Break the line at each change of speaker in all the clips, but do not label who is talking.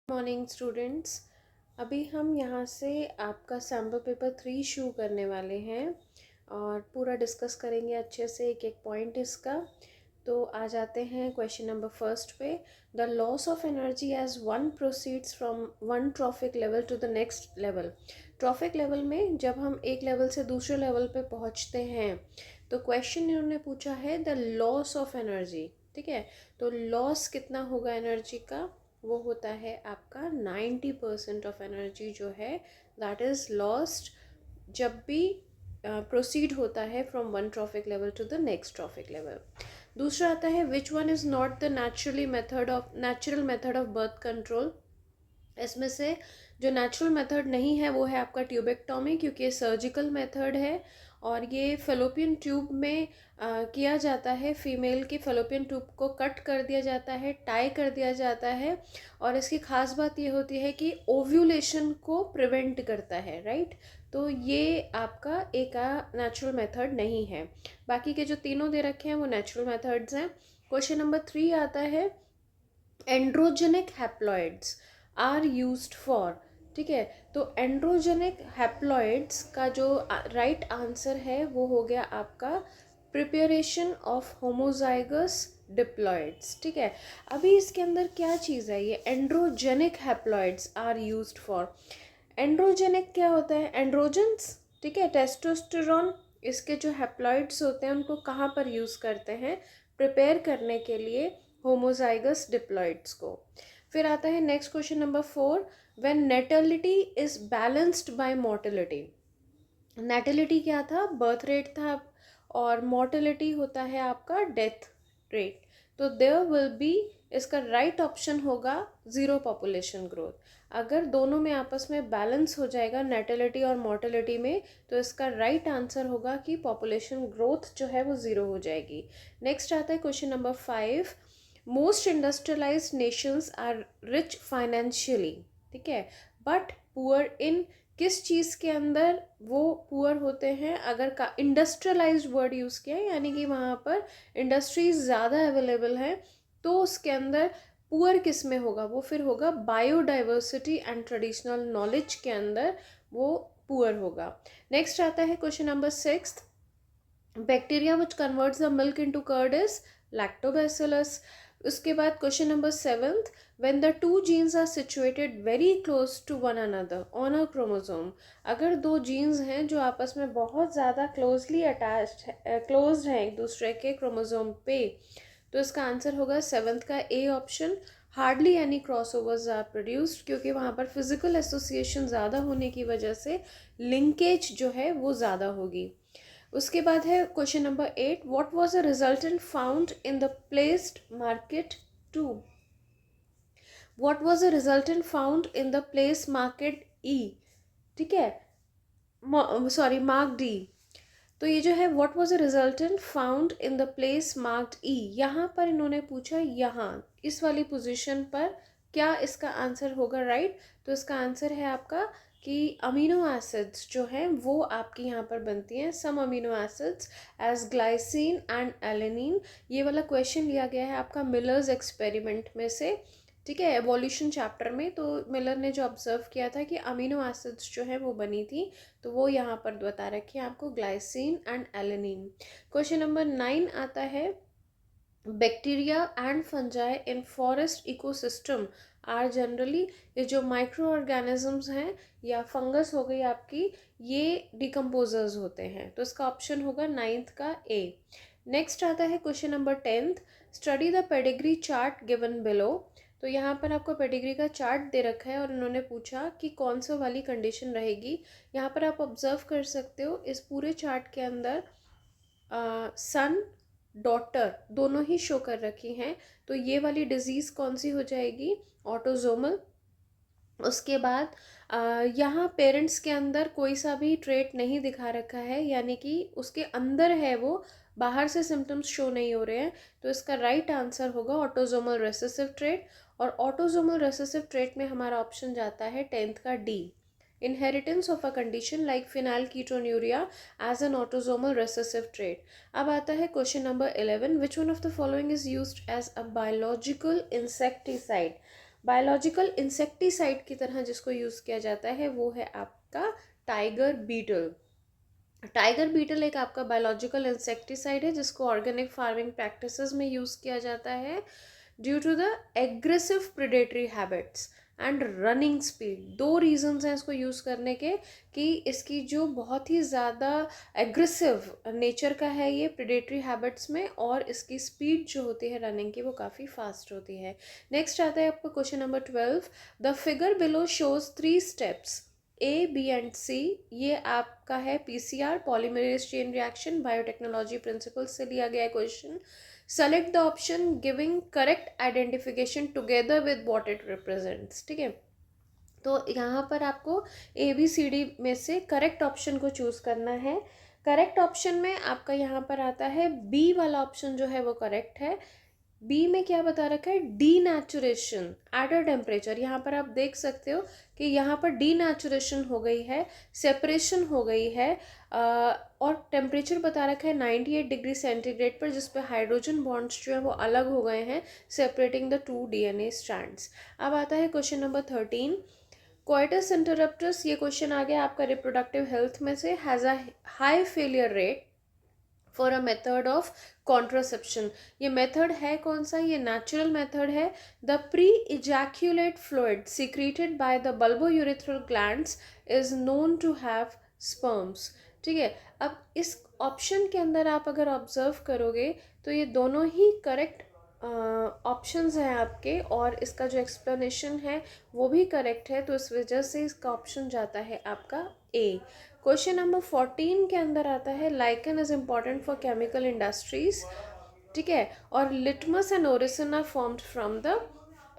Morning students. अभी हम यहाँ से आपका सैम्पल पेपर 3 शू करने वाले हैं और पूरा डिस्कस करेंगे अच्छे से, एक एक पॉइंट इसका। तो आ जाते हैं क्वेश्चन नंबर फर्स्ट पे। The loss of energy as one proceeds from one trophic level to the next level. Trophic level में जब हम एक लेवल से दूसरे लेवल पे पहुँचते हैं तो क्वेश्चन इन्होंने पूछा है द लॉस ऑफ एनर्जी। ठीक है, तो लॉस कितना होगा एनर्जी का? वो होता है आपका 90% ऑफ एनर्जी जो है दैट इज़ लॉस्ट जब भी प्रोसीड होता है from one trophic level to the next trophic level. दूसरा आता है which one is not the natural method of birth control. इसमें से जो नेचुरल मेथड नहीं है वो है आपका ट्यूबेक्टॉमी, क्योंकि ये सर्जिकल मेथड है और ये फेलोपियन ट्यूब में किया जाता है। फीमेल के फेलोपियन ट्यूब को कट कर दिया जाता है, टाई कर दिया जाता है और इसकी खास बात ये होती है कि ओव्यूलेशन को प्रिवेंट करता है, राइट। तो ये आपका एक नेचुरल मेथड नहीं है। बाकी के जो तीनों दे रखे हैं वो नेचुरल मेथड्स हैं। क्वेश्चन नंबर 3 आता है androgenic haploids are used for. ठीक है, तो एंड्रोजेनिक हैप्लॉइड्स का जो राइट आंसर है वो हो गया आपका प्रिपरेशन ऑफ होमोजाइगस डिप्लॉइड्स। ठीक है, अभी इसके अंदर क्या चीज़ है, ये androgenic haploids are used for. Androgenic क्या होता है? एंड्रोजन्स, ठीक है, टेस्टोस्टेरॉन, इसके जो हैप्लॉइड्स होते हैं उनको कहाँ पर यूज़ करते हैं? प्रिपेयर करने के लिए होमोजाइगस डिप्लॉइड्स को। फिर आता है next question number 4, when natality is balanced by mortality. Natality क्या था? बर्थ रेट था, और मोर्टेलिटी होता है आपका डेथ रेट। तो देयर विल बी, इसका राइट ऑप्शन होगा ज़ीरो पॉपुलेशन ग्रोथ। अगर दोनों में आपस में बैलेंस हो जाएगा नेटलिटी और मोर्टेलिटी में, तो इसका राइट आंसर होगा कि पॉपुलेशन ग्रोथ जो है वो ज़ीरो हो जाएगी। नेक्स्ट आता है question number 5, most industrialised nations are rich financially. ठीक है, बट पुअर इन किस चीज़ के अंदर वो पुअर होते हैं? अगर का इंडस्ट्रियलाइज्ड वर्ड यूज़ किया है यानी कि वहाँ पर इंडस्ट्रीज ज़्यादा अवेलेबल हैं, तो उसके अंदर पुअर किस में होगा? वो फिर होगा बायोडाइवर्सिटी एंड ट्रेडिशनल नॉलेज के अंदर वो पुअर होगा। नेक्स्ट आता है question number 6, bacteria which converts the milk into curd is lactobacillus. उसके बाद question number 7, when the two genes are situated very close to one another on a chromosome. अगर दो जीन्स हैं जो आपस में बहुत ज़्यादा क्लोजली अटैच्ड क्लोज्ड हैं एक दूसरे के क्रोमोसोम पे, तो इसका आंसर होगा 7th का A option. Hardly any crossovers are produced, क्योंकि वहाँ पर फिजिकल एसोसिएशन ज़्यादा होने की वजह से लिंकेज जो है वो ज़्यादा होगी। उसके बाद है question number 8, what was the resultant found in the placed market 2। What was the resultant found in the place market E. ठीक है, सॉरी मार्क डी। तो ये जो है what was the resultant found in the place marked E, यहाँ पर इन्होंने पूछा यहाँ इस वाली पोजीशन पर क्या इसका आंसर होगा? राइट। तो इसका आंसर है आपका कि अमीनो एसिड्स जो हैं वो आपकी यहाँ पर बनती हैं, some amino acids as glycine and alanine. ये वाला क्वेश्चन लिया गया है आपका मिलर्स एक्सपेरिमेंट में से। ठीक है, एवोल्यूशन चैप्टर में तो मिलर ने जो ऑब्जर्व किया था कि अमीनो एसिड्स जो है वो बनी थी, तो वो यहाँ पर बता रखी है आपको glycine and alanine. Question number 9 आता है, bacteria and fungi in forest ecosystem are generally, ये जो माइक्रो ऑर्गेनिजम्स हैं या फंगस हो गई आपकी, ये डिकम्पोजर्स होते हैं। तो इसका ऑप्शन होगा 9th का ए। नेक्स्ट आता है question number 10th, study the pedigree chart given below. तो यहाँ पर आपको पेडिग्री का चार्ट दे रखा है और उन्होंने पूछा कि कौन सा वाली कंडीशन रहेगी। यहाँ पर आप ऑब्जर्व कर सकते हो इस पूरे चार्ट के अंदर सन डॉटर दोनों ही शो कर रखी हैं। तो ये वाली डिजीज़ कौन सी हो जाएगी? ऑटोजोमल। उसके बाद यहाँ पेरेंट्स के अंदर कोई सा भी ट्रेट नहीं दिखा रखा है, यानी कि उसके अंदर है वो, बाहर से सिम्टम्स शो नहीं हो रहे हैं। तो इसका राइट आंसर होगा ऑटोजोमल रेसेसिव ट्रेट। और ऑटोजोमल रेसेसिव ट्रेट में हमारा ऑप्शन जाता है 10th का D, inheritance of a condition like phenylketonuria as an autosomal recessive trait. अब आता है question number 11, which one of the following is used as a biological insecticide. Biological insecticide की तरह जिसको यूज़ किया जाता है वो है आपका टाइगर बीटल। टाइगर बीटल एक आपका बायोलॉजिकल इंसेक्टिसाइड है जिसको ऑर्गेनिक फार्मिंग प्रैक्टिसेस में यूज़ किया जाता है due to the aggressive predatory habits and running speed. दो रीजंस हैं इसको यूज़ करने के, कि इसकी जो बहुत ही ज़्यादा एग्रेसिव नेचर का है ये प्रेडेटरी हैबिट्स में, और इसकी स्पीड जो होती है रनिंग की वो काफ़ी फास्ट होती है। नेक्स्ट आता है आपका question number 12। The figure below shows 3 steps A, B and C. ये आपका है PCR, polymerase chain reaction, biotechnology principle से लिया गया question. Select the option giving correct identification together with what it represents. ठीक है, तो यहाँ पर आपको ए बी सी डी में से करेक्ट ऑप्शन को चूज़ करना है। करेक्ट ऑप्शन में आपका यहाँ पर आता है बी वाला ऑप्शन जो है वो करेक्ट है। बी में क्या बता रखा है, डीनेचुरेशन एट अ टेम्परेचर। यहाँ पर आप देख सकते हो कि यहाँ पर डीनेचुरेशन हो गई है, सेपरेशन हो गई है, और टेम्परेचर बता रखा है 98 डिग्री सेंटीग्रेड पर, जिस पे हाइड्रोजन बॉन्ड्स जो है वो अलग हो गए हैं, सेपरेटिंग द 2 DNA स्ट्रैंड्स। अब आता है क्वेश्चन नंबर 13। कोइटस इंटरप्टस, ये क्वेश्चन आ गया आपका रिप्रोडक्टिव हेल्थ में से, has a high failure rate for a method of contraception. ये मेथड है कौन सा, ये नेचुरल मेथड है। The pre ejaculate fluid secreted by the bulbourethral glands is known to have sperms. ठीक है, अब इस ऑप्शन के अंदर आप अगर ऑब्जर्व करोगे तो ये दोनों ही करेक्ट ऑप्शंस हैं आपके, और इसका जो एक्सप्लेनेशन है वो भी करेक्ट है, तो इस वजह से इसका ऑप्शन जाता है आपका ए। क्वेश्चन नंबर 14 के अंदर आता है lichen is important for chemical industries. ठीक है, और litmus and orcein are formed from the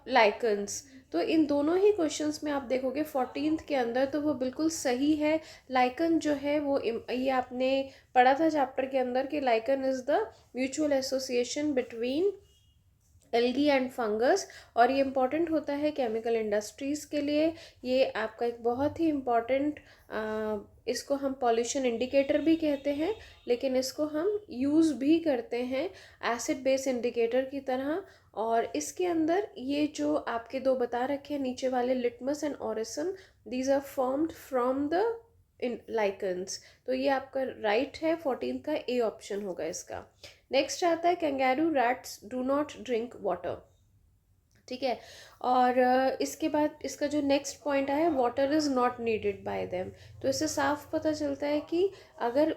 lichens. तो इन दोनों ही क्वेश्चंस में आप देखोगे 14th के अंदर तो वो बिल्कुल सही है। लाइकन जो है वो ये आपने पढ़ा था चैप्टर के अंदर कि lichen is the mutual association between algae and fungus, और ये इम्पॉर्टेंट होता है केमिकल इंडस्ट्रीज़ के लिए। ये आपका एक बहुत ही इम्पॉर्टेंट, इसको हम पॉल्यूशन इंडिकेटर भी कहते हैं, लेकिन इसको हम यूज़ भी करते हैं एसिड बेस इंडिकेटर की तरह। और इसके अंदर ये जो आपके दो बता रखे हैं नीचे वाले, litmus and orcein, these are formed from the in lichens. तो ये आपका राइट है, 14 का ए ऑप्शन होगा इसका। नेक्स्ट आता है kangaroo rats do not drink water. ठीक है, और इसके बाद इसका जो नेक्स्ट पॉइंट आया, water is not needed bye them. तो इससे साफ पता चलता है कि अगर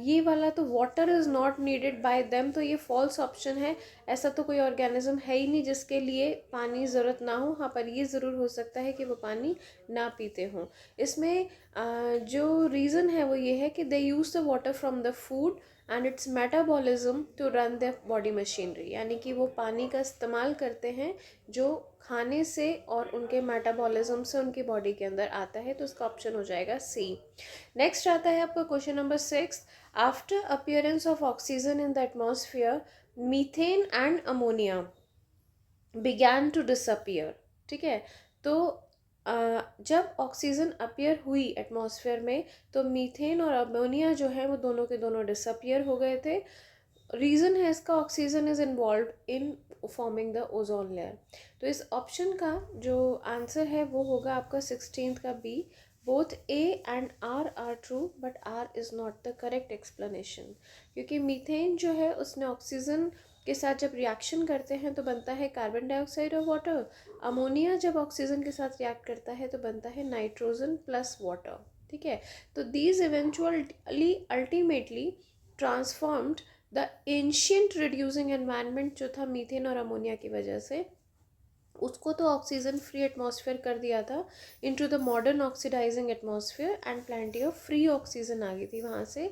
ये वाला तो water is not needed bye them, तो ये फॉल्स ऑप्शन है। ऐसा तो कोई ऑर्गेनिज्म है ही नहीं जिसके लिए पानी ज़रूरत ना हो। हाँ, पर ये ज़रूर हो सकता है कि वो पानी ना पीते हों। इसमें जो रीज़न है वो ये है कि they use the water from the food and its metabolism to run the body machinery. यानी कि वो पानी का इस्तेमाल करते हैं जो खाने से और उनके मेटाबॉलिज्म से उनकी बॉडी के अंदर आता है, तो उसका ऑप्शन हो जाएगा सी। नेक्स्ट आता है आपका question number 6। After appearance of oxygen in the atmosphere, methane and ammonia began to disappear. ठीक है, तो जब ऑक्सीजन अपीयर हुई एटमॉस्फेयर में तो मीथेन और अमोनिया जो है वो दोनों के दोनों डिसअपियर हो गए थे। रीज़न है इसका, oxygen is involve in forming the ozone layer. तो इस ऑप्शन का जो आंसर है वो होगा आपका 16th का B. Both A and R are true but R is not the correct explanation, क्योंकि मीथेन जो है उसने ऑक्सीजन के साथ जब रिएक्शन करते हैं तो बनता है कार्बन डाइऑक्साइड और वाटर। अमोनिया जब ऑक्सीजन के साथ रिएक्ट करता है तो बनता है नाइट्रोजन प्लस वाटर। ठीक है, तो these eventually ultimately transformed the ancient reducing environment जो था मीथेन और अमोनिया की वजह से, उसको तो ऑक्सीजन फ्री एटमॉस्फेयर कर दिया था into the modern oxidising atmosphere, and plenty of free oxygen आ गई थी वहाँ से।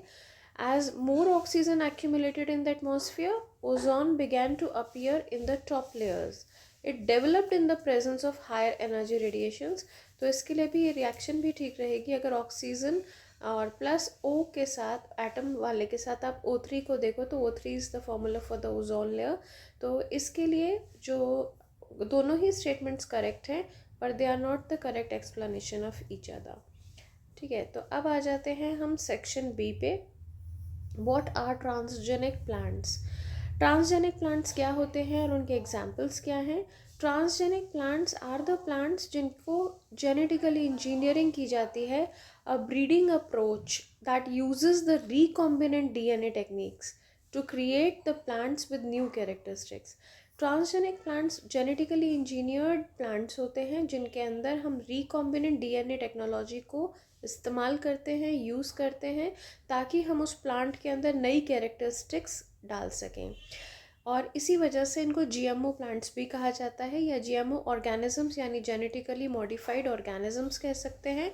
As more oxygen accumulated in the atmosphere, ozone began to appear in the top layers. It developed in the presence of higher energy radiations. तो इसके लिए भी ये रिएक्शन भी ठीक रहेगी अगर ऑक्सीजन और प्लस O के साथ, एटम वाले के साथ आप O3 को देखो तो O3 is the formula for the ozone layer. तो इसके लिए जो दोनों ही स्टेटमेंट्स करेक्ट हैं, पर they are not the correct explanation of each other. ठीक है, तो अब आ जाते हैं हम सेक्शन बी पे। What are transgenic plants. Transgenic plants क्या होते हैं और उनके एग्जाम्पल्स क्या हैं। Transgenic plants are the plants जिनको जेनेटिकली इंजीनियरिंग की जाती है, a breeding approach that uses the recombinant DNA techniques to create the plants with new characteristics. Transgenic plants genetically engineered plants होते हैं जिनके अंदर हम रिकॉम्बिनेंट डीएनए टेक्नोलॉजी को इस्तेमाल करते हैं, यूज़ करते हैं, ताकि हम उस प्लांट के अंदर नई कैरेक्टरिस्टिक्स डाल सकें। और इसी वजह से इनको जीएमओ प्लांट्स भी कहा जाता है, या जीएमओ ऑर्गेनिजम्स यानी जेनेटिकली मॉडिफाइड ऑर्गेनिजम्स कह सकते हैं।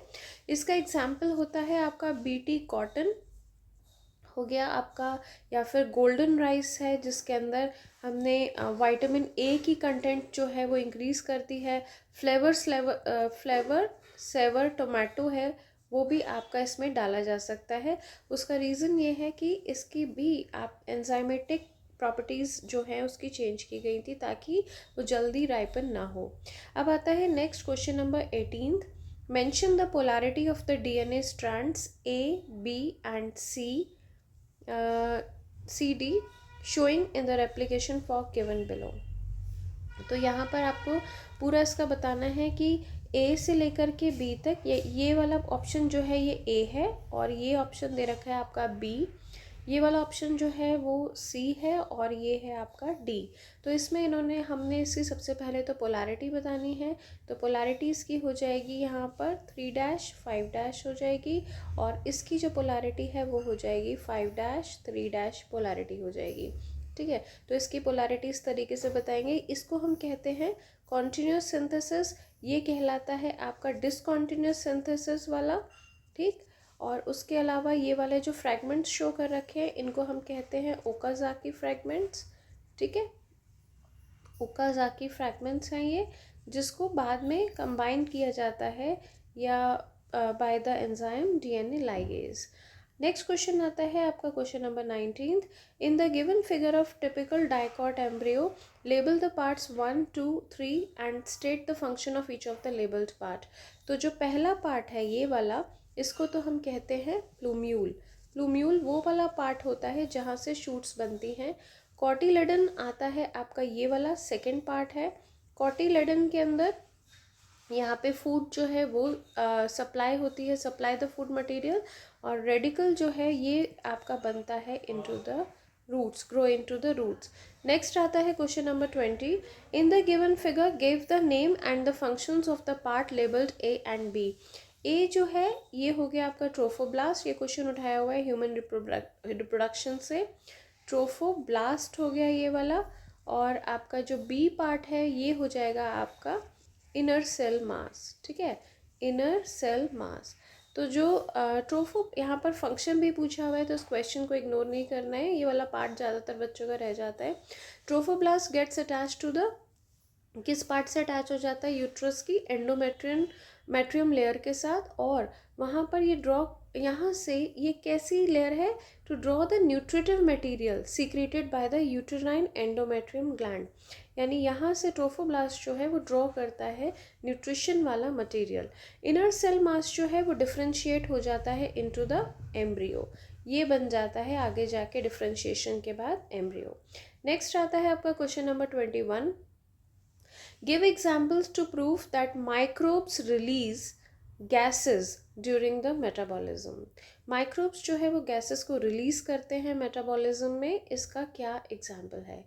इसका एग्जाम्पल होता है आपका बीटी कॉटन हो गया आपका, या फिर गोल्डन राइस है जिसके अंदर हमने विटामिन ए की कंटेंट जो है वो इंक्रीज़ करती है। फ्लेवर सेवर टोमेटो है, वो भी आपका इसमें डाला जा सकता है। उसका रीज़न ये है कि इसकी भी आप एंजाइमेटिक प्रॉपर्टीज़ जो हैं उसकी चेंज की गई थी ताकि वो जल्दी राइपन ना हो। अब आता है next question number 18। Mention the polarity of the DNA strands A B and C D showing in the replication for given below. तो यहाँ पर आपको पूरा इसका बताना है कि ए से लेकर के बी तक, ये वाला ऑप्शन जो है ये ए है, और ये ऑप्शन दे रखा है आपका बी, ये वाला ऑप्शन जो है वो सी है, और ये है आपका डी। तो इसमें हमने इसकी सबसे पहले तो पोलैरिटी बतानी है। तो पोलैरिटी इसकी हो जाएगी यहाँ पर 3 5 हो जाएगी, और इसकी जो पोलैरिटी है वो हो जाएगी 5 3 पोलैरिटी हो जाएगी। ठीक है, तो इसकी पोलैरिटी इस तरीके से बताएंगे। इसको हम कहते हैं कॉन्टिन्यूस सिंथेसिस, ये कहलाता है आपका डिसकॉन्टिन्यूस सिंथेसिस वाला। ठीक, और उसके अलावा ये वाले जो फ्रैगमेंट्स शो कर रखे हैं इनको हम कहते हैं ओकाज़ाकी फ्रैगमेंट्स। ठीक है, ओकाज़ाकी फ्रैगमेंट्स हैं ये, जिसको बाद में कंबाइन किया जाता है या by the enzyme DNA ligase. Next question आता है आपका question number 19। In the given figure of typical dicot embryo label the parts 1 2 3 and state the function of each of the labelled part. तो जो पहला पार्ट है ये वाला, इसको तो हम कहते हैं प्लूम्यूल। प्लूम्यूल वो वाला पार्ट होता है जहाँ से शूट्स बनती हैं। कॉटिलेडन आता है आपका ये वाला सेकेंड पार्ट है। कॉटिलेडन के अंदर यहाँ पे फूड जो है वो सप्लाई होती है, सप्लाई द फूड मटेरियल, और रेडिकल जो है ये आपका बनता है into the roots, grow into the roots. Next आता है question number 20। In the given figure give the name and the functions of the part labelled A and B. A जो है ये हो गया आपका ट्रोफोब्लास्ट, ये क्वेश्चन उठाया हुआ है ह्यूमन रिप्रोडक्शन से। ट्रोफोब्लास्ट हो गया ये वाला, और आपका जो बी पार्ट है ये हो जाएगा आपका इनर सेल मास। ठीक है, इनर सेल मास। तो जो ट्रोफो यहाँ पर फंक्शन भी पूछा हुआ है तो इस क्वेश्चन को इग्नोर नहीं करना है, ये वाला पार्ट ज़्यादातर बच्चों का रह जाता है। Trophoblast gets attach to the, किस पार्ट से अटैच हो जाता है, यूट्रस की मेट्रियम लेयर के साथ, और वहाँ पर ये ड्रॉ, यहाँ से ये कैसी लेयर है, to draw the nutritive material secreted by the uterine endometrium gland. यानी यहाँ से ट्रोफोब्लास्ट जो है वो ड्रॉ करता है न्यूट्रिशन वाला मटेरियल। इनर सेल मास जो है वो डिफ्रेंशिएट हो जाता है इनटू द एम्ब्रियो, ये बन जाता है आगे जाके डिफ्रेंशिएशन के बाद एम्ब्रियो। नेक्स्ट आता है आपका question number 21। Give examples to prove that microbes release gases during the metabolism. Microbes जो है वो gases को release करते हैं metabolism में, इसका क्या example है।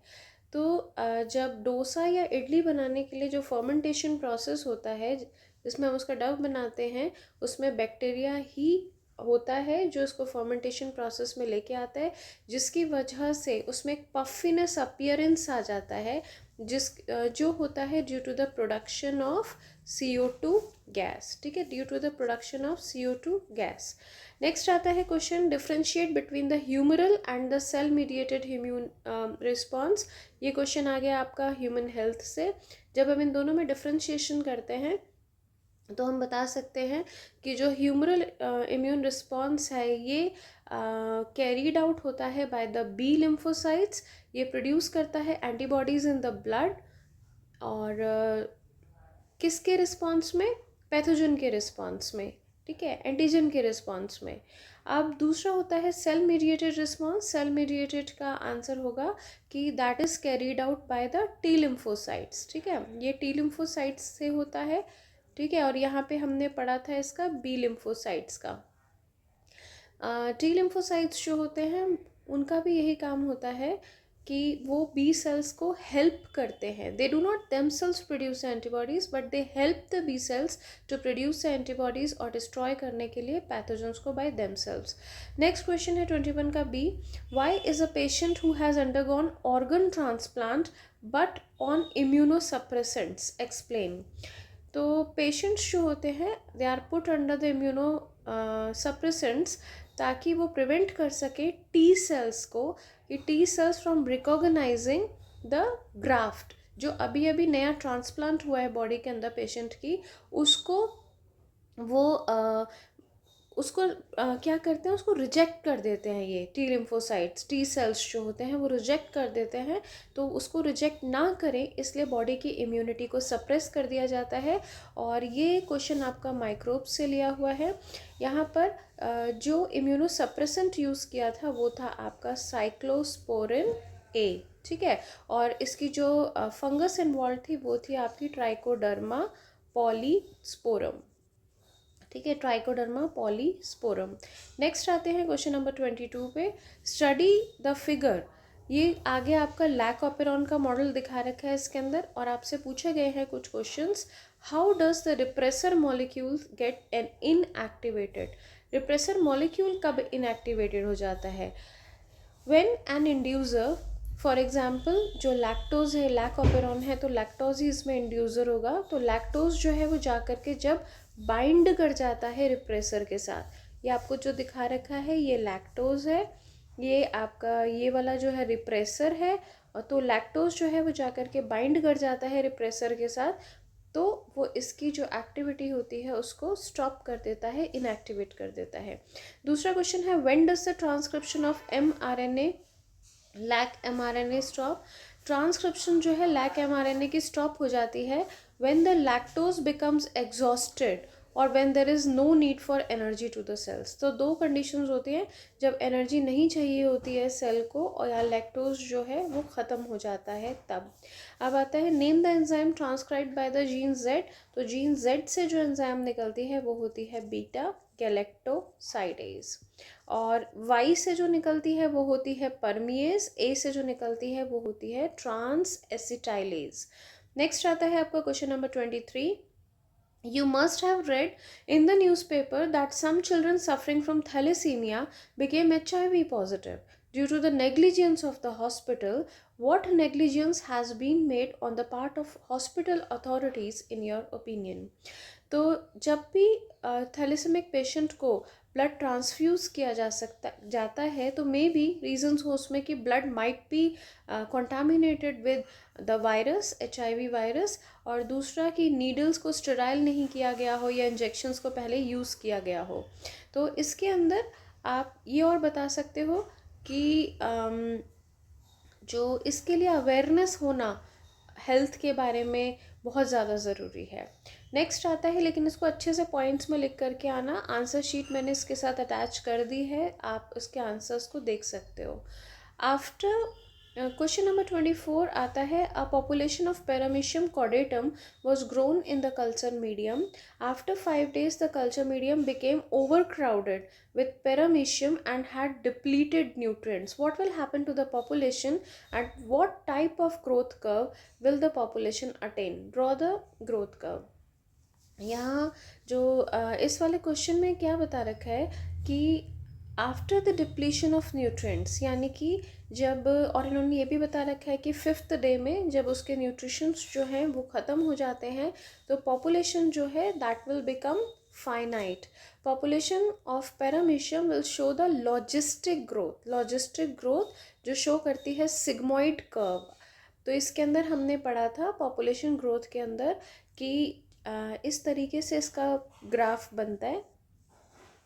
तो जब डोसा या इडली बनाने के लिए जो फर्मेंटेशन प्रोसेस होता है जिसमें हम उसका डव बनाते हैं, उसमें बैक्टीरिया ही होता है जो इसको फर्मेंटेशन प्रोसेस में लेके आता है, जिसकी वजह से उसमें एक पफिनेस अपीयरेंस आ जाता है, जो होता है due to the production of CO2 gas. ठीक है, due to the production of CO2 gas. Next आता है question, differentiate between the humoral and the cell mediated immune response. ये क्वेश्चन आ गया आपका ह्यूमन हेल्थ से। जब हम इन दोनों में डिफ्रेंशिएशन करते हैं तो हम बता सकते हैं कि जो ह्यूमरल इम्यून रिस्पॉन्स है ये कैरीड आउट होता है बाय द बी लिम्फोसाइट्स। ये प्रोड्यूस करता है एंटीबॉडीज़ इन द ब्लड, और किसके रिस्पॉन्स में, पैथोजन के रिस्पॉन्स में। ठीक है, एंटीजन के रिस्पॉन्स में। अब दूसरा होता है cell mediated response. Cell mediated का आंसर होगा कि that is carried out by the T lymphocytes. ठीक है, ये टी लिम्फोसाइट्स से होता है। ठीक है, और यहाँ पे हमने पढ़ा था इसका बी लिम्फोसाइट्स का। टी लिम्फोसाइट्स जो होते हैं उनका भी यही काम होता है कि वो बी सेल्स को हेल्प करते हैं। They do not themselves produce antibodies but they help the B cells to produce antibodies और डिस्ट्रॉय करने के लिए पैथोजेंस को बाय देमसेल्स। नेक्स्ट क्वेश्चन है 21 का B. Why is a patient who has undergone organ transplant but on immunosuppressants, explain. तो patients जो होते हैं they are put under the immunosuppressants ताकि वो प्रिवेंट कर सके टी सेल्स को, कि T cells from recognising the graft. जो अभी अभी नया ट्रांसप्लांट हुआ है बॉडी के अंदर पेशेंट की, उसको वो उसको क्या करते हैं, उसको रिजेक्ट कर देते हैं। ये टी लिम्फोसाइट्स, टी सेल्स जो होते हैं वो रिजेक्ट कर देते हैं। तो उसको रिजेक्ट ना करें इसलिए बॉडी की इम्यूनिटी को सप्रेस कर दिया जाता है। और ये क्वेश्चन आपका माइक्रोब से लिया हुआ है। यहाँ पर जो इम्यूनो सप्रेसेंट यूज़ किया था वो था आपका साइक्लोस्पोरिन ए। ठीक है, और इसकी जो फंगस इन्वॉल्व थी वो थी आपकी ट्राइकोडर्मा पॉलीस्पोरम। ठीक है, ट्राइकोडर्मा पॉलीस्पोरम। नेक्स्ट आते हैं क्वेश्चन नंबर 22 पे। Study the figure. ये आगे आपका लैक ऑपेरॉन का मॉडल दिखा रखा है इसके अंदर, और आपसे पूछे गए हैं कुछ questions. How does the repressor molecule get an inactivated. Repressor molecule कब इनएक्टिवेटेड हो जाता है? When an inducer, for example जो लैक्टोज है, लैक ऑपेरॉन है, तो लैक्टोज ही इसमें इंड्यूसर होगा। तो लैक्टोज जो है वो जा करके जब बाइंड कर जाता है रिप्रेसर के साथ, ये आपको जो दिखा रखा है ये लैक्टोज है, ये आपका ये वाला जो है रिप्रेसर है। और तो लैक्टोज जो है वो जा करके बाइंड कर जाता है रिप्रेसर के साथ, तो वो इसकी जो एक्टिविटी होती है उसको स्टॉप कर देता है, इनएक्टिवेट कर देता है। दूसरा क्वेश्चन है when does the transcription of mRNA lac mRNA stop. Transcription जो है लैक mRNA की स्टॉप हो जाती है when the lactose becomes exhausted और when there is no need for energy to the cells. तो दो कंडीशंस होती हैं, जब एनर्जी नहीं चाहिए होती है सेल को और या लैक्टोज जो है वो ख़त्म हो जाता है तब। अब आता है name the enzyme transcribed by the gene Z. तो जीन जेड से जो एंजाइम निकलती है वो होती है बीटा गैलेक्टोसाइडेज, और वाई से जो निकलती है वो होती है परमिएज, ए से जो निकलती है वो होती है ट्रांस एसिटाइलेज। नेक्स्ट आता है आपका question number 23। You must have read in the newspaper that some children suffering from thalassemia became HIV positive due to the negligence of the hospital. What negligence has been made on the part of hospital authorities in your opinion? तो जब भी थैलेसेमिक patient को blood transfuse किया जाता है तो may be reasons हो उसमें कि blood might be contaminated with the virus, HIV virus, और दूसरा कि नीडल्स को स्टेराइल नहीं किया गया हो या इंजेक्शंस को पहले यूज़ किया गया हो। तो इसके अंदर आप ये और बता सकते हो कि जो इसके लिए अवेयरनेस होना हेल्थ के बारे में बहुत ज़्यादा ज़रूरी है। नेक्स्ट आता है, लेकिन इसको अच्छे से पॉइंट्स में लिख करके आना। आंसर शीट मैंने इसके साथ अटैच कर दी है, आप इसके आंसर्स को देख सकते हो। आफ्टर क्वेश्चन नंबर 24 आता है a population of paramecium caudatum was grown in the culture medium. After 5 days the culture medium became overcrowded with paramecium and had depleted nutrients. What will happen to the population and what type of growth curve will the population attain? Draw the growth curve. यहाँ जो इस वाले question में क्या बता रखा है कि after the depletion of nutrients, यानी कि जब, और इन्होंने ये भी बता रखा है कि 5th डे में जब उसके न्यूट्रिशंस जो हैं वो ख़त्म हो जाते हैं तो पॉपुलेशन जो है that will become finite. Population of paramecium will show the logistic growth, logistic growth जो शो करती है सिग्मॉइड कर्व। तो इसके अंदर हमने पढ़ा था पॉपुलेशन ग्रोथ के अंदर कि इस तरीके से इसका ग्राफ बनता है।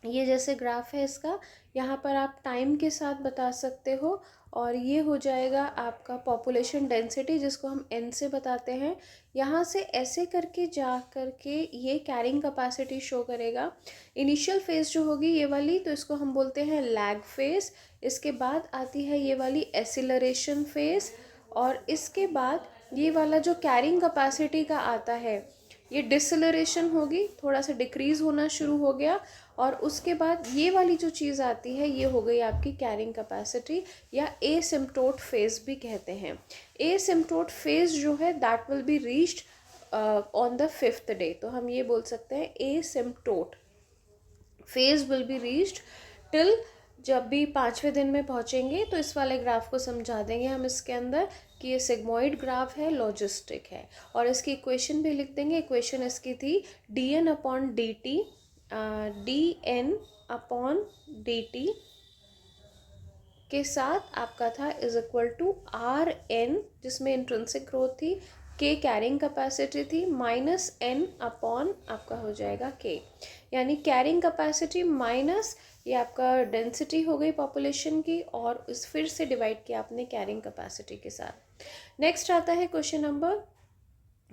ये जैसे ग्राफ है इसका, यहाँ पर आप टाइम के साथ बता सकते हो, और ये हो जाएगा आपका पॉपुलेशन डेंसिटी जिसको हम एन से बताते हैं। यहाँ से ऐसे करके जा करके ये कैरिंग कैपेसिटी शो करेगा। इनिशियल फेज़ जो होगी ये वाली, तो इसको हम बोलते हैं लैग फेज़। इसके बाद आती है ये वाली एसिलरेशन फेज़, और इसके बाद ये वाला जो कैरिंग कैपेसिटी का आता है ये डिसलरेशन होगी, थोड़ा सा डिक्रीज़ होना शुरू हो गया। और उसके बाद ये वाली जो चीज़ आती है ये हो गई आपकी कैरिंग कैपेसिटी, या एसिम्प्टोट फेज़ भी कहते हैं। एसिम्प्टोट फेज़ जो है that will be reached on the 5th day. तो हम ये बोल सकते हैं asymptote phase will be reached till, जब भी 5वें दिन में पहुंचेंगे। तो इस वाले ग्राफ को समझा देंगे हम इसके अंदर कि ये सिग्मोइड ग्राफ है, लॉजिस्टिक है। और इसकी इक्वेशन भी लिख देंगे। इक्वेशन इसकी थी dn upon dt, dn upon dt के साथ आपका था is equal to r N, जिसमें इंट्रिंसिक ग्रोथ थी, के कैरिंग कैपेसिटी थी, माइनस एन अपॉन आपका हो जाएगा के। यानी कैरिंग कैपेसिटी माइनस ये आपका डेंसिटी हो गई पॉपुलेशन की, और इस फिर से डिवाइड किया आपने कैरिंग कैपेसिटी के साथ। नेक्स्ट आता है question number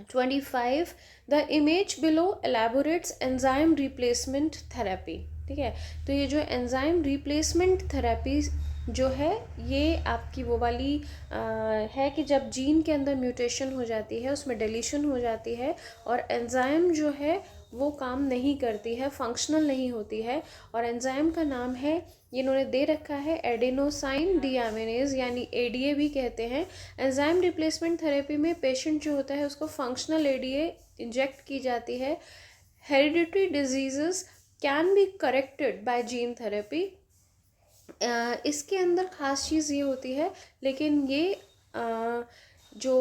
25। The image below elaborates enzyme replacement therapy. ठीक है, तो ये जो एंजाइम रिप्लेसमेंट थेरेपी जो है ये आपकी वो वाली है कि जब जीन के अंदर म्यूटेशन हो जाती है, उसमें डिलीशन हो जाती है, और एंजाइम जो है वो काम नहीं करती है, फंक्शनल नहीं होती है। और एंजाइम का नाम है, ये इन्होंने दे रखा है एडेनोसाइन डीएमिनेज, यानी एडीए भी कहते हैं। एंजाइम रिप्लेसमेंट थेरेपी में पेशेंट जो होता है उसको फंक्शनल एडीए इंजेक्ट की जाती है। Hereditary diseases can be corrected bye gene therapy. इसके अंदर ख़ास चीज़ ये होती है, लेकिन ये जो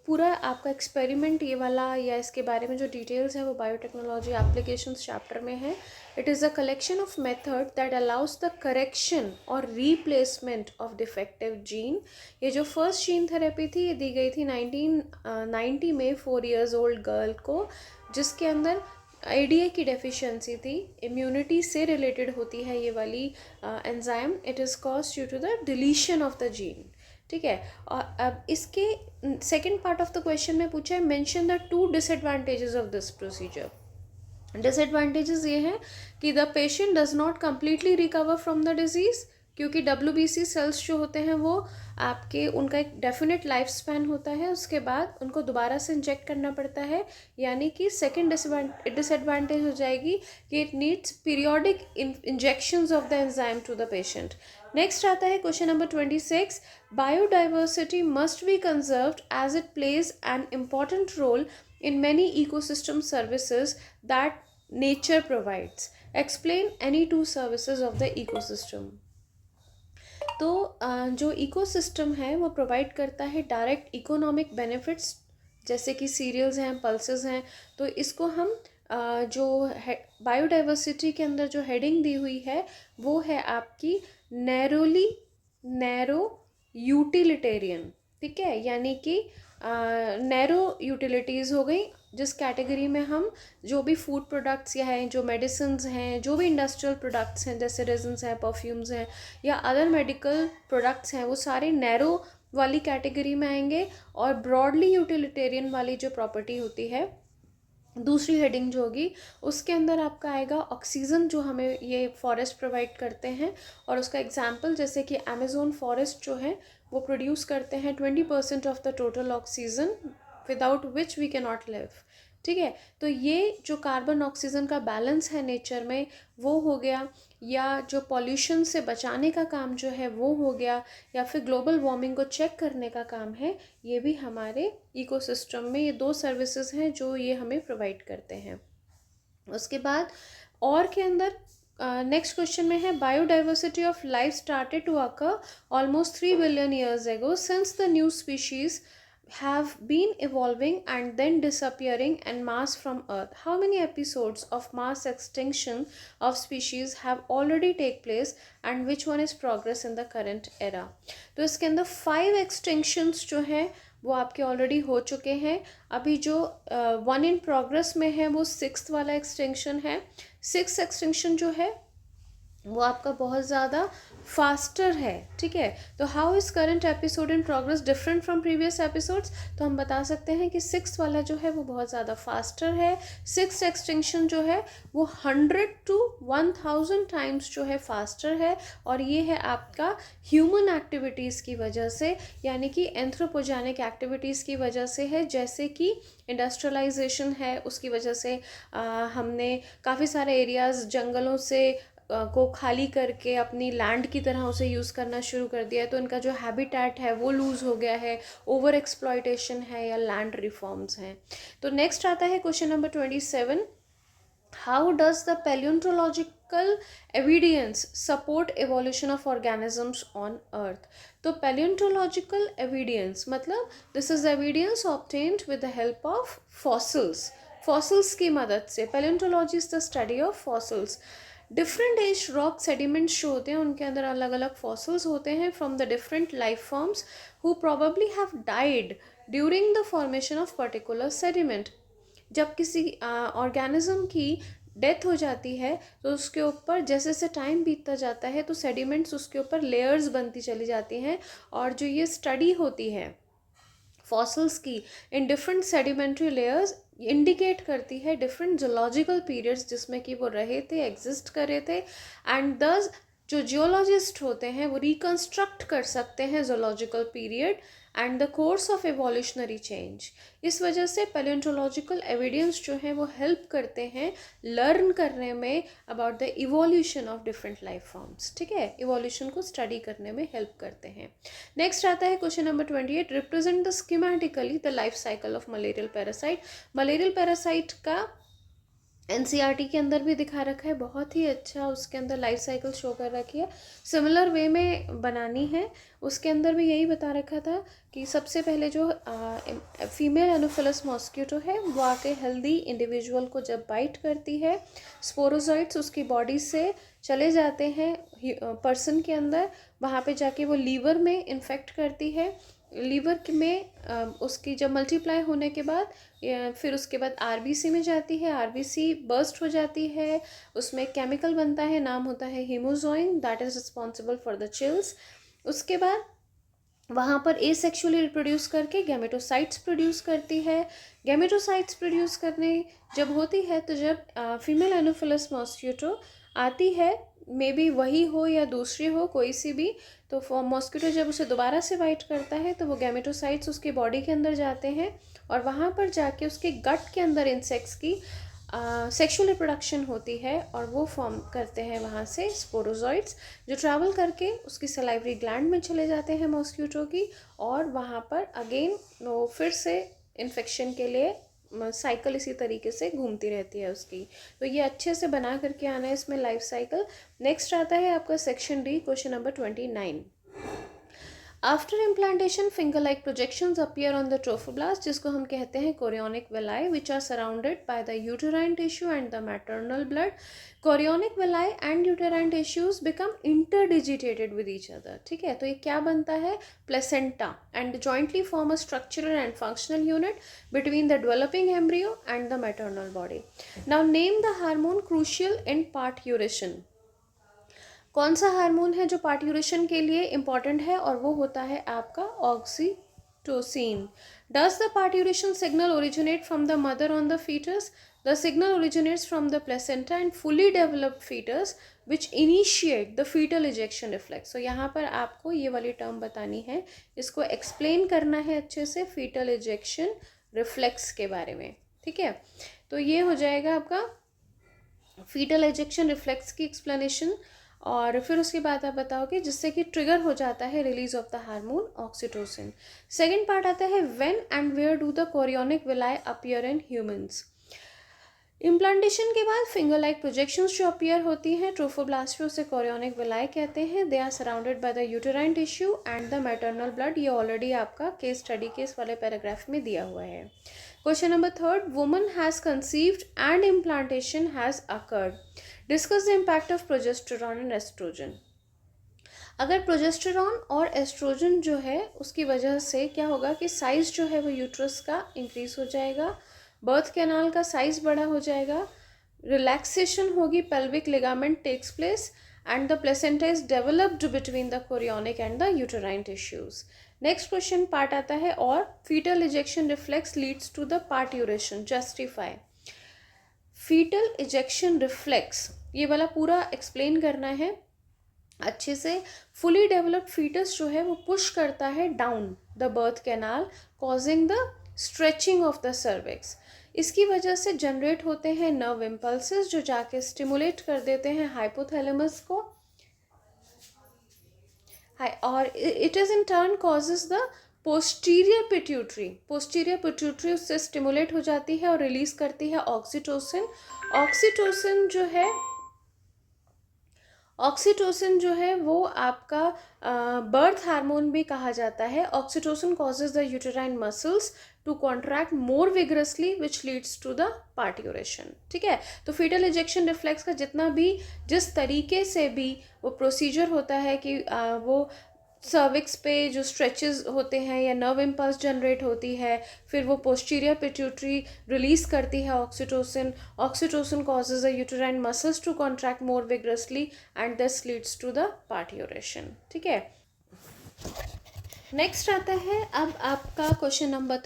पूरा आपका एक्सपेरिमेंट ये वाला या इसके बारे में जो डिटेल्स है वो बायोटेक्नोलॉजी एप्लीकेशंस चैप्टर में है। It is a collection of method that allows the correction और रिप्लेसमेंट ऑफ डिफेक्टिव जीन। ये जो फर्स्ट जीन थेरेपी थी ये दी गई थी 1990 में 4 years ओल्ड गर्ल को, जिसके अंदर आईडीए की डेफिशिएंसी थी। इम्यूनिटी से रिलेटेड होती है ये वाली enzyme. It is caused due to the deletion of the gene. ठीक है, और अब इसके second part of the question में पूछा है mention the 2 disadvantages of this procedure. Disadvantages ये हैं कि the patient does not completely recover from the disease, क्योंकि WBC सेल्स जो होते हैं वो आपके उनका एक डेफिनेट लाइफ स्पैन होता है, उसके बाद उनको दोबारा से इंजेक्ट करना पड़ता है। यानी कि सेकेंड डिसएडवांटेज हो जाएगी कि it needs periodic injections of the enzyme to the patient. Next आता है question number 26। Biodiversity must be conserved as it plays an important role in many ecosystem services that nature provides. Explain any 2 services of the ecosystem. तो जो ecosystem है वो provide करता है direct economic benefits, जैसे कि सीरियल्स हैं, pulses हैं। तो इसको हम जो बायोडाइवर्सिटी के अंदर जो हेडिंग दी हुई है वो है आपकी नैरो यूटिलिटेरियन। ठीक है, यानी कि नैरो यूटिलिटीज़ हो गई, जिस कैटेगरी में हम जो भी फूड प्रोडक्ट्स या हैं, जो मेडिसिन्स हैं, जो भी इंडस्ट्रियल प्रोडक्ट्स हैं जैसे रेजन्स हैं, परफ्यूम्स हैं, या अदर मेडिकल प्रोडक्ट्स हैं, वो सारे नैरो वाली कैटेगरी में आएंगे। और ब्रॉडली यूटिलिटेरियन वाली जो प्रॉपर्टी होती है, दूसरी हेडिंग जो होगी उसके अंदर आपका आएगा ऑक्सीजन, जो हमें ये फॉरेस्ट प्रोवाइड करते हैं। और उसका एग्जांपल जैसे कि अमेज़ोन फॉरेस्ट जो है वो प्रोड्यूस करते हैं 20% of the total oxygen, without which we can not live. ठीक है, तो ये जो कार्बन ऑक्सीजन का बैलेंस है नेचर में वो हो गया, या जो पॉल्यूशन से बचाने का काम जो है वो हो गया, या फिर ग्लोबल वार्मिंग को चेक करने का काम है, ये भी हमारे इकोसिस्टम में ये 2 सर्विसेज हैं जो ये हमें प्रोवाइड करते हैं। उसके बाद और के अंदर नेक्स्ट क्वेश्चन में है biodiversity of life started to occur almost 3 billion years ago since the new species have been evolving and then disappearing en masse from earth. How many episodes of mass extinction of species have already take place and which one is progress in the current era? तो इसके अंदर 5 extinctions जो हैं वो आपके already हो चुके हैं। अभी जो 1 in progress में है वो 6th वाला एक्सटिंक्शन है। 6th एक्सटिंक्शन जो है वो आपका बहुत ज़्यादा फास्टर है, ठीक है। तो how is current episode in progress different from previous episodes, तो हम बता सकते हैं कि 6 वाला जो है वो बहुत ज़्यादा फास्टर है। 6 एक्सटिंक्शन जो है वो 100 to 1000 टाइम्स जो है फास्टर है, और ये है आपका ह्यूमन एक्टिविटीज़ की वजह से, यानी कि एंथ्रोपोजेनिक एक्टिविटीज़ की वजह से है, जैसे कि इंडस्ट्रियलाइजेशन है, उसकी वजह से हमने काफ़ी सारे एरियाज़ जंगलों से को खाली करके अपनी लैंड की तरह उसे यूज़ करना शुरू कर दिया है, तो इनका जो हैबिटेट है वो लूज़ हो गया है, ओवर एक्सप्लॉयटेशन है या लैंड रिफॉर्म्स हैं। तो नेक्स्ट आता है question number 27, how does the palaeontological evidence support evolution of organisms on earth. तो पैलियोंटोलॉजिकल एविडेंस मतलब this is evidence obtained with the help of fossils, fossils की मदद से। Palaeontology is the study of fossils. Different age rock sediments जो होते हैं उनके अंदर अलग अलग फॉसिल्स होते हैं from the different life forms who probably have died during the formation of particular sediment. जब किसी ऑर्गेनिज्म की डेथ हो जाती है तो उसके ऊपर जैसे जैसे टाइम बीतता जाता है तो सेडिमेंट्स उसके ऊपर लेयर्स बनती चली जाती हैं, और जो ये स्टडी होती है फॉसिल्स की in different sedimentary layers indicate करती है डिफरेंट जोलॉजिकल पीरियड्स जिसमें कि वो रहे थे, एग्जिस्ट कर रहे थे, एंड दस जो जियोलॉजिस्ट होते हैं वो रिकंस्ट्रक्ट कर सकते हैं zoological period and the course of evolutionary change. इस वजह से पैलियोंटोलॉजिकल एविडेंस जो है वो हेल्प करते हैं लर्न करने में about the evolution of different life forms, ठीक है, इवोल्यूशन को स्टडी करने में हेल्प करते हैं। नेक्स्ट आता है question number 28, represent the schematically the life cycle of malarial parasite. Malarial parasite का एनसीईआरटी के अंदर भी दिखा रखा है, बहुत ही अच्छा उसके अंदर लाइफ साइकिल शो कर रखी है, सिमिलर वे में बनानी है। उसके अंदर भी यही बता रखा था कि सबसे पहले जो फीमेल एनोफिलस मॉस्किटो है वो आके हेल्दी इंडिविजुअल को जब बाइट करती है, स्पोरोजॉइट्स उसकी बॉडी से चले जाते हैं पर्सन के अंदर, वहाँ पे जाके वो लीवर में इन्फेक्ट करती है। लीवर में उसकी जब मल्टीप्लाई होने के बाद फिर उसके बाद आरबीसी में जाती है, आरबीसी बर्स्ट हो जाती है, उसमें केमिकल बनता है, नाम होता है hemozoin, that is responsible for the chills. उसके बाद वहाँ पर एसेक्सुअली रिप्रोड्यूस करके गैमेटोसाइट्स प्रोड्यूस करती है। गैमेटोसाइट्स प्रोड्यूस करने जब होती है तो जब फीमेल एनोफिलस मॉस्किटो आती है, मे बी वही हो या दूसरी हो कोई सी भी, तो मॉस्किटो जब उसे दोबारा से बाइट करता है तो वो गैमेटोसाइट्स उसकी बॉडी के अंदर जाते हैं और वहाँ पर जाके उसके गट के अंदर इंसेक्ट्स की सेक्सुअल रिप्रोडक्शन होती है और वो फॉर्म करते हैं वहाँ से स्पोरोजॉइट्स, जो ट्रैवल करके उसकी सलाइवरी ग्लैंड में चले जाते हैं मॉस्किटो की, और वहाँ पर अगेन वो फिर से इन्फेक्शन के लिए साइकिल इसी तरीके से घूमती रहती है उसकी। तो ये अच्छे से बना करके आना है इसमें लाइफ साइकिल। नेक्स्ट आता है आपका section D, question number 29। After implantation finger like projections appear on the trophoblast, जिसको हम कहते हैं chorionic villi, which are surrounded by the uterine tissue and the maternal blood. Chorionic villi and uterine tissues become interdigitated with each other, ठीक है। तो ये क्या बनता है, placenta, and jointly form a structural and functional unit between the developing embryo and the maternal body. Now name the hormone crucial in parturition. कौन सा hormone है जो पार्ट्यूरेशन के लिए इम्पॉर्टेंट है, और वो होता है आपका oxytocin. Does the parturition signal originate from the mother on the foetus? The signal originates from the placenta and fully developed foetus which initiate the foetal ejection reflex. तो यहाँ पर आपको ये वाली टर्म बतानी है, इसको एक्सप्लेन करना है अच्छे से फीटल इजेक्शन रिफ्लेक्स के बारे में, ठीक है। तो ये हो जाएगा आपका फीटल इजेक्शन रिफ्लेक्स की एक्सप्लेनेशन, और फिर उसके बाद आप बताओगे जिससे कि ट्रिगर हो जाता है release of the hormone oxytocin. Second part आता है when and where do the chorionic villi appear in humans. Implantation के बाद फिंगर लाइक प्रोजेक्शंस जो अपीयर होती हैं ट्रोफोब्लास्ट में, उसे कोरियोनिक विलाई कहते हैं। They are surrounded by the uterine tissue and the maternal blood. ये ऑलरेडी आपका केस स्टडी के इस वाले पैराग्राफ में दिया हुआ है। Question number 3, woman has conceived and implantation has occurred. Discuss the impact of progesterone and oestrogen. अगर प्रोजेस्टेरॉन और एस्ट्रोजन जो है उसकी वजह से क्या होगा कि साइज़ जो है वो यूट्रस का इंक्रीज हो जाएगा, बर्थ कैनाल का साइज़ बड़ा हो जाएगा, रिलैक्सेशन होगी, pelvic ligament takes place, and the placenta is developed between the chorionic and the uterine tissues. Next question part आता है और fetal ejection reflex leads to the parturition. Justify. Fetal ejection reflex ये वाला पूरा explain करना है अच्छे से. फुली डेवलप्ड फीटस जो है वो पुश करता है down the birth canal causing the stretching of the cervix. इसकी वजह से जनरेट होते हैं नर्व इम्पल्सेस जो जाके स्टिमुलेट कर देते हैं हाइपोथैलेमस को और it is in turn causes the posterior pituitary उससे स्टिमुलेट हो जाती है और रिलीज करती है ऑक्सीटोसिन. ऑक्सीटोसिन जो है वो आपका बर्थ हार्मोन भी कहा जाता है. Oxytocin causes the uterine muscles to contract more vigorously which leads to the parturition. ठीक है, तो फीटल इजेक्शन रिफ्लेक्स का जितना भी जिस तरीके से भी वो प्रोसीजर होता है कि वो सर्विक्स पे जो स्ट्रेचेस होते हैं या नर्व इम्पल्स जनरेट होती है, फिर वो पोस्टीरियर पिट्यूटरी रिलीज करती है oxytocin causes the uterine muscles to contract more vigorously and this leads to the parturition. ठीक है, नेक्स्ट आता है अब आपका क्वेश्चन नंबर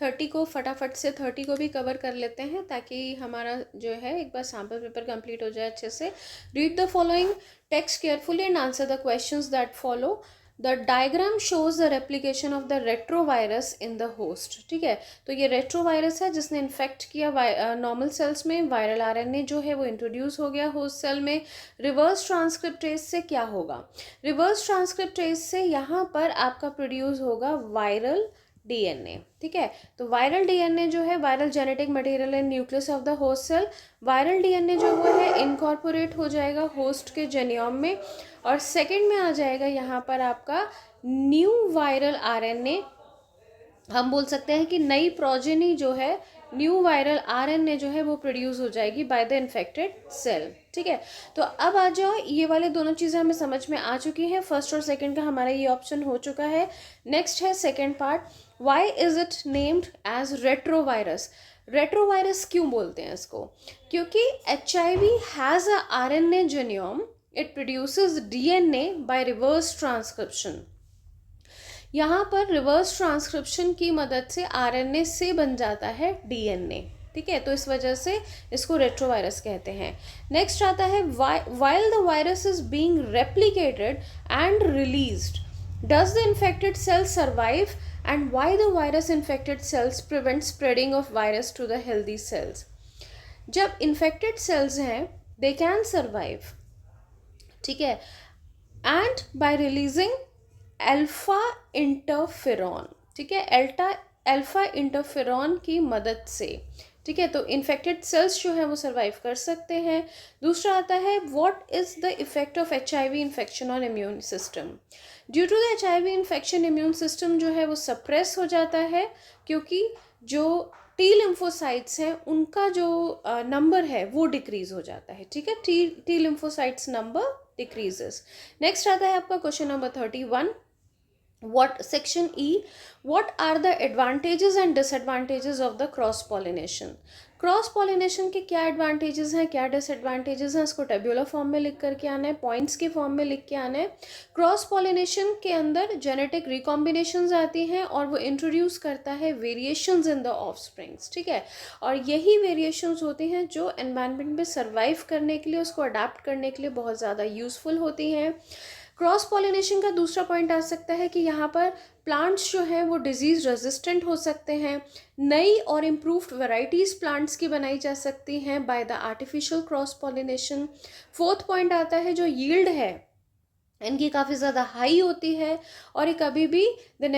30 को फटाफट से 30 को भी कवर कर लेते हैं ताकि हमारा जो है एक बार सैम्पल पेपर कंप्लीट हो जाए अच्छे से. Read the following text carefully and answer the questions that follow. The diagram shows the replication of the retrovirus in the host. ठीक है, तो ये रेट्रोवायरस है जिसने इन्फेक्ट किया नॉर्मल सेल्स में. वायरल आरएनए जो है वो इंट्रोड्यूस हो गया होस्ट सेल में. रिवर्स ट्रांसक्रिप्टेज से क्या होगा? रिवर्स ट्रांसक्रिप्टेज से यहाँ पर आपका प्रोड्यूस होगा वायरल डीएनए. ठीक है, तो वायरल डीएनए जो है viral genetic material in nucleus of the host cell. Viral DNA जो वो है इनकॉर्पोरेट हो जाएगा होस्ट के जेनियोम में और सेकंड में आ जाएगा यहाँ पर आपका न्यू वायरल आरएनए. हम बोल सकते हैं कि नई प्रोजेनी जो है न्यू वायरल आरएनए जो है वो प्रोड्यूस हो जाएगी बाय द इन्फेक्टेड सेल. ठीक है, तो अब आ जाओ ये वाले दोनों चीज़ें हमें समझ में आ चुकी हैं. फर्स्ट और सेकंड का हमारा ये ऑप्शन हो चुका है. नेक्स्ट है second part. Why is it named as retrovirus? Retrovirus क्यों बोलते हैं इसको? क्योंकि HIV has a RNA genome. It produces DNA by reverse transcription. यहाँ पर रिवर्स ट्रांसक्रिप्शन की मदद से RNA से बन जाता है DNA. ठीक है, तो इस वजह से इसको रेट्रोवायरस कहते हैं. नेक्स्ट आता है while the virus is being replicated and released, does the infected cells survive and why the virus infected cells prevent spreading of virus to the healthy cells? जब infected cells हैं they can survive. ठीक है, and by releasing alpha interferon. ठीक है, alpha interferon की मदद से. ठीक है, तो इन्फेक्टेड सेल्स जो है वो सर्वाइव कर सकते हैं. दूसरा आता है what is the effect of HIV infection on immune system? Due to the HIV infection immune system जो है वो सप्रेस हो जाता है क्योंकि जो T लिम्फोसाइट्स हैं उनका जो नंबर है वो डिक्रीज हो जाता है. ठीक है, T lymphocytes number decreases. Next आता है आपका question number 31. Section E, what are the advantages and disadvantages of the cross pollination? Cross pollination के क्या एडवांटेजेस हैं, क्या डिसएडवांटेजेस हैं, इसको टेब्यूलर फॉर्म में लिख करके आना है, पॉइंट्स के फॉर्म में लिख के आना है. क्रॉस पॉलिनेशन के अंदर जेनेटिक रिकॉम्बिनेशंस आती हैं और वो इंट्रोड्यूस करता है वेरिएशंस इन द ऑफस्प्रिंग्स. ठीक है, और यही वेरिएशंस होती हैं जो एनवायरनमेंट में सर्वाइव करने के लिए, उसको अडाप्ट करने के लिए बहुत ज़्यादा यूजफुल होती हैं. क्रॉस पॉलिनेशन का दूसरा पॉइंट आ सकता है कि यहाँ पर प्लांट्स जो हैं वो डिजीज़ रेजिस्टेंट हो सकते हैं. नई और इम्प्रूव्ड वैरायटीज़ प्लांट्स की बनाई जा सकती हैं by the artificial cross pollination. Fourth point आता है जो यील्ड है इनकी काफ़ी ज़्यादा हाई होती है और ये कभी भी they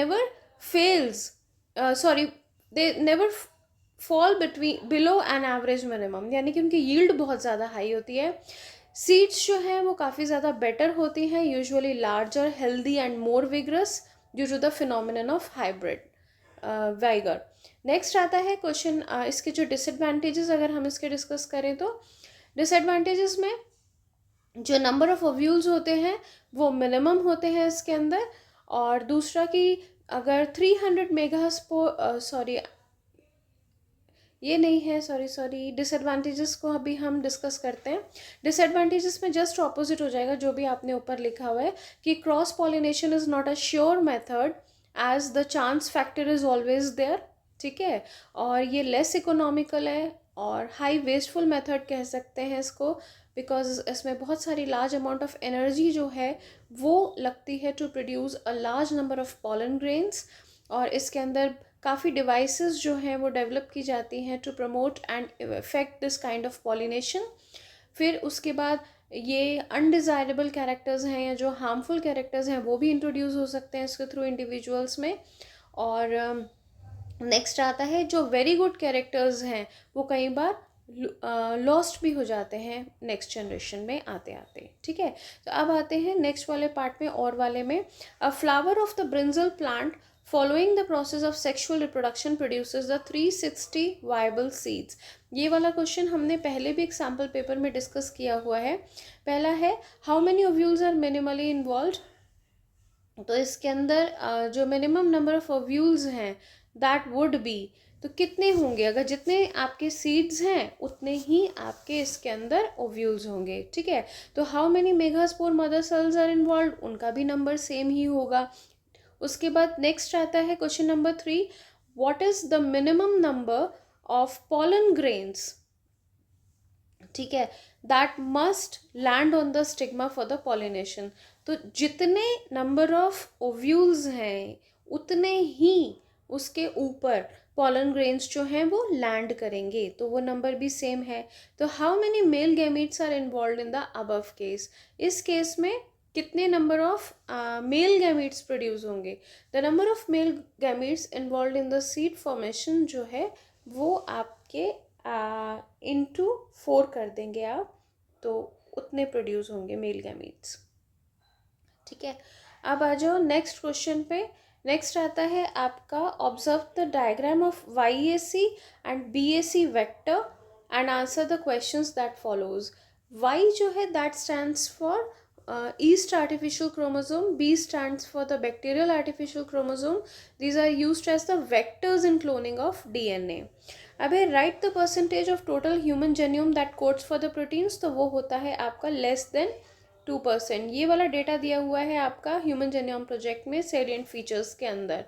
never fall below an average minimum, यानी कि उनकी यील्ड बहुत ज़्यादा हाई होती है. सीड्स जो हैं वो काफ़ी ज़्यादा बेटर होती हैं, usually larger, healthy and more vigorous due to the phenomenon of hybrid vigour. Next आता है क्वेश्चन इसके जो डिसएडवांटेजेस अगर हम इसके डिस्कस करें तो डिसएडवांटेजेस में जो नंबर ऑफ ओव्यूल्स होते हैं वो मिनिमम होते हैं इसके अंदर. और दूसरा कि अगर 300 मेगा ये नहीं है, सॉरी डिसएडवांटेजेस को अभी हम डिस्कस करते हैं। डिसएडवांटेजेस में जस्ट ऑपोजिट हो जाएगा जो भी आपने ऊपर लिखा हुआ है कि cross pollination is not a sure method as the chance factor is always there, ठीक है, और ये लेस इकोनॉमिकल है और हाई वेस्टफुल मेथड कह सकते हैं इसको, बिकॉज इसमें बहुत सारी लार्ज अमाउंट ऑफ एनर्जी जो है वो लगती है to produce a large number of pollen grains, और इसके अंदर काफ़ी डिवाइसेस जो हैं वो डेवलप की जाती हैं to promote and effect this kind of pollination. फिर उसके बाद ये अनडिज़ायरेबल कैरेक्टर्स हैं या जो हार्मफुल कैरेक्टर्स हैं वो भी इंट्रोड्यूस हो सकते हैं इसके थ्रू इंडिविजुअल्स में। और नेक्स्ट आता है जो वेरी गुड कैरेक्टर्स हैं वो कई बार लॉस्ट भी हो जाते हैं नेक्स्ट जनरेशन में आते आते, ठीक है। तो अब आते हैं नेक्स्ट वाले पार्ट में और वाले में, अ flower of the brinjal plant following the process of sexual reproduction produces the 360 viable seeds. ये वाला क्वेश्चन हमने पहले भी एग्जाम्पल पेपर में डिस्कस किया हुआ है। पहला है how many ovules are minimally involve, तो इसके अंदर जो मिनिमम नंबर ऑफ ओव्यूल्स हैं दैट वुड बी, तो कितने होंगे, अगर जितने आपके सीड्स हैं उतने ही आपके इसके अंदर ओव्यूल्स होंगे, ठीक है। तो how many megaspore mother cells are involve, उनका भी नंबर सेम ही होगा। उसके बाद नेक्स्ट आता है question number 3, what is the minimum number of pollen grains, ठीक है, that must land on the stigma for the pollination. तो जितने नंबर ऑफ ओव्यूल्स हैं उतने ही उसके ऊपर पॉलन ग्रेन्स जो हैं वो लैंड करेंगे, तो वो नंबर भी सेम है। तो how many male gametes are involved in the above case, इस केस में कितने number of male gametes produce होंगे, the number of male gametes involved in the seed formation जो है वो आपके इनटू 4 कर देंगे आप, तो उतने प्रोड्यूस होंगे मेल गैमीट्स, ठीक है। अब आ जाओ नेक्स्ट क्वेश्चन पे। नेक्स्ट आता है आपका observe the diagram of YAC and BAC vector and answer the questions that follows. Y जो है that stands for East artificial chromosome, B stands for the bacterial artificial chromosome. These are used as the vectors in cloning of DNA. अबे write the percentage of total human genome that codes for the proteins, तो वो होता है आपका less than 2%। ये वाला data दिया हुआ है आपका ह्यूमन जेन्यूम प्रोजेक्ट में सेलिएंट फीचर्स के अंदर।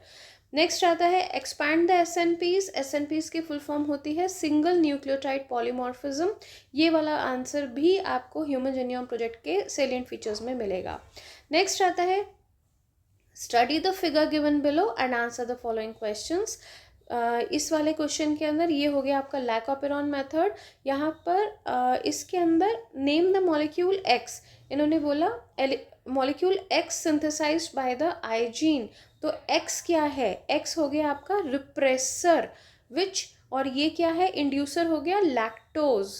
नेक्स्ट आता है एक्सपैंड द SNPs। SNPs की फुल फॉर्म होती है सिंगल न्यूक्लियोटाइड पॉलीमॉर्फिज्म। ये वाला आंसर भी आपको ह्यूमन जेन्यूम प्रोजेक्ट के सेलिएंट फीचर्स में मिलेगा। नेक्स्ट आता है study the figure given below and answer the following questions. इस वाले क्वेश्चन के अंदर ये हो गया आपका लैकोपेरॉन मेथड। यहाँ पर इसके अंदर नेम द मॉलिक्यूल X, इन्होंने बोला molecule X synthesised by the I gene, तो X क्या है, X हो गया आपका रिप्रेसर विच, और ये क्या है इंड्यूसर हो गया लैक्टोज,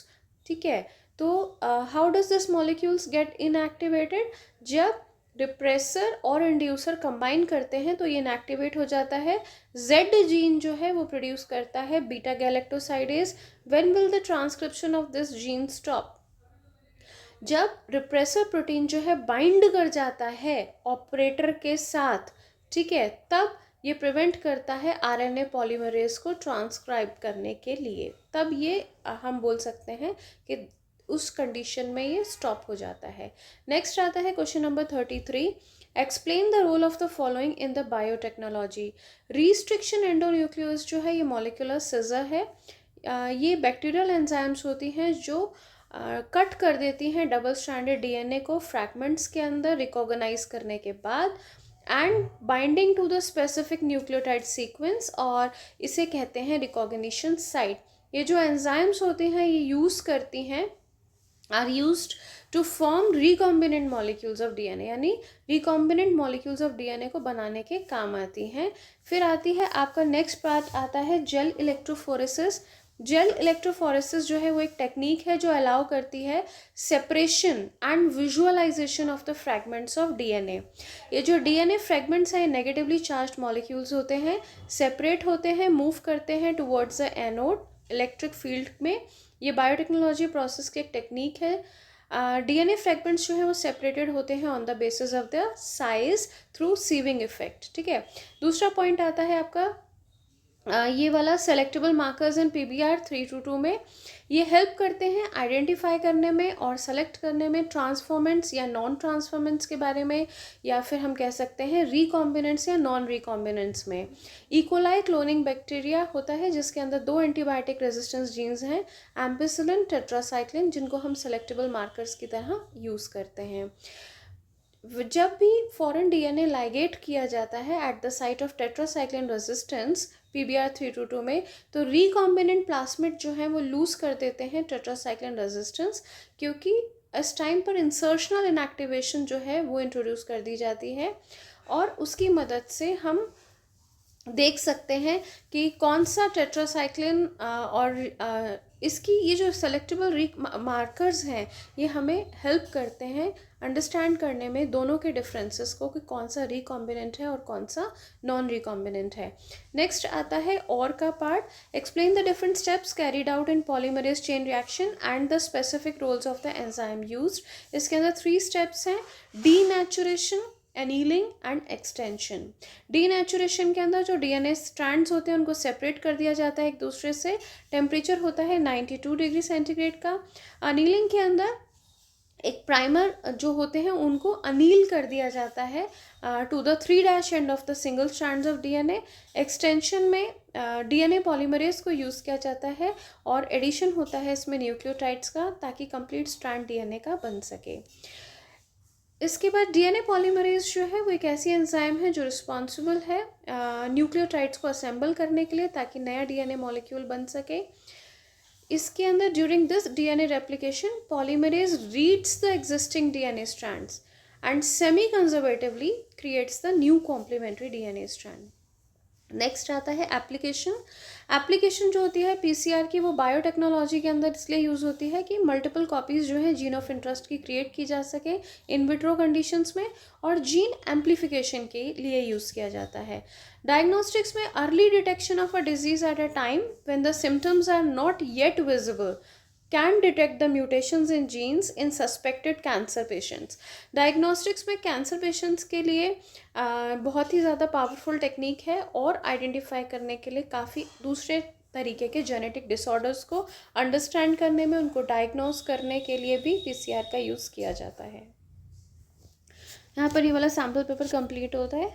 ठीक है। तो how does this molecules get inactivated, जब डिप्रेसर और इंड्यूसर कंबाइन करते हैं तो ये इनएक्टिवेट हो जाता है। जेड जीन जो है वो प्रोड्यूस करता है beta galactosidase. When will the transcription of this gene stop, जब रिप्रेसर प्रोटीन जो है बाइंड कर जाता है ऑपरेटर के साथ, ठीक है, तब ये प्रिवेंट करता है RNA पॉलीमरेज को ट्रांसक्राइब करने के लिए, तब ये हम बोल सकते हैं कि उस कंडीशन में ये स्टॉप हो जाता है। नेक्स्ट आता है question number 33, explain the role of the following in the biotechnology. Restriction endonuclease जो है ये मॉलिक्यूलर सिजर है। ये बैक्टीरियल एंजाइम्स होती हैं जो कट कर देती हैं डबल स्ट्रैंडेड DNA को फ्रैगमेंट्स के अंदर रिकॉग्नाइज करने के बाद and binding to the specific nucleotide sequence, और इसे कहते हैं रिकॉग्निशन साइट। ये जो एंजाइम्स होती हैं ये यूज़ करती हैं are used to form recombinant molecules of DNA, यानी रिकॉम्बिनेंट मॉलिक्यूल्स ऑफ DNA को बनाने के काम आती हैं। फिर आती है आपका नेक्स्ट पार्ट आता है जेल इलेक्ट्रोफोरेसिस। जेल इलेक्ट्रोफोरेसिस जो है वो एक टेक्निक है जो अलाउ करती है separation and visualisation of the fragments of DNA। ये जो DNA फ्रैगमेंट्स हैं नेगेटिवली चार्ज्ड मॉलिक्यूल्स होते हैं, सेपरेट होते हैं, मूव करते हैं towards the anode electric field में। ये बायोटेक्नोलॉजी प्रोसेस की एक टेक्निक है। DNA फ्रैगमेंट्स जो है वो सेपरेटेड होते हैं on the basis of the size through sieving effect, ठीक है। दूसरा पॉइंट आता है आपका ये वाला सेलेक्टेबल मार्कर्स इन PBR 322 में ये हेल्प करते हैं आइडेंटिफाई करने में और सेलेक्ट करने में ट्रांसफॉर्मेंट्स या नॉन ट्रांसफॉर्मेंट्स के बारे में, या फिर हम कह सकते हैं रिकॉम्बिनेंट्स या नॉन रिकॉम्बिनेंट्स में। इकोलाई क्लोनिंग बैक्टीरिया होता है जिसके अंदर 2 एंटीबायोटिक रेजिस्टेंस जीन्स हैं, एम्पिसिलिन, टेट्रासाइक्लिन, जिनको हम सेलेक्टेबल मार्कर्स की तरह यूज़ करते हैं। जब भी फॉरेन DNA लाइगेट किया जाता है at the site of tetracycline resistance PBR 322 में, तो रिकॉम्बिनेंट प्लास्मिड जो है वो लूज कर देते हैं टेट्रासाइक्लिन रेजिस्टेंस, क्योंकि इस टाइम पर इंसर्शनल इनएक्टिवेशन जो है वो इंट्रोड्यूस कर दी जाती है, और उसकी मदद से हम देख सकते हैं कि कौन सा टेट्रासाइक्लिन और इसकी ये जो सेलेक्टेबल मार्कर्स हैं ये हमें हेल्प करते हैं अंडरस्टैंड करने में दोनों के डिफरेंसेस को, कि कौन सा रिकॉम्बिनेंट है और कौन सा नॉन रिकॉम्बिनेंट है। नेक्स्ट आता है और का part, explain the different steps carried out in polymerase chain reaction and the specific roles of the enzyme used. इसके अंदर 3 स्टेप्स हैं, denaturation, annealing and extension. Denaturation के अंदर जो DNA स्ट्रैंड्स होते हैं उनको सेपरेट कर दिया जाता है एक दूसरे से, टेम्परेचर होता है 92 डिग्री सेंटीग्रेड का। अनीलिंग के अंदर एक प्राइमर जो होते हैं उनको अनील कर दिया जाता है to the 3' end of the single strands of DNA। Extension में DNA पॉलीमरेज को यूज़ किया जाता है और एडिशन होता है इसमें न्यूक्लियोटाइड्स का, ताकि कंप्लीट स्ट्रैंड DNA का बन सके। इसके बाद DNA पॉलीमरेज जो है वो एक ऐसी एंजाइम है जो रिस्पॉन्सिबल है न्यूक्लियोटाइड्स को असेंबल करने के लिए, ताकि नया DNA मॉलिक्यूल बन सके। इसके अंदर during this DNA replication polymerase reads the existing DNA strands and semi conservatively creates the new complementary DNA strand. Next आता है एप्लीकेशन। एप्लीकेशन जो होती है PCR की, वो बायोटेक्नोलॉजी के अंदर इसलिए यूज़ होती है कि मल्टीपल कॉपीज़ जो हैं जीन ऑफ इंटरेस्ट की क्रिएट की जा सके इन विट्रो कंडीशंस में, और जीन एम्प्लीफिकेशन के लिए यूज़ किया जाता है। डायग्नोस्टिक्स में early detection of a disease at a time when the symptoms are not yet visible can detect the mutations in genes in suspected cancer patients। Diagnostics में cancer patients के लिए बहुत ही ज़्यादा पावरफुल टेक्निक है, और identify करने के लिए काफ़ी दूसरे तरीके के जेनेटिक डिसऑर्डर्स को अंडरस्टैंड करने में, उनको डायग्नोज करने के लिए भी PCR का यूज़ किया जाता है। यहाँ पर ये वाला सैम्पल पेपर कंप्लीट होता है।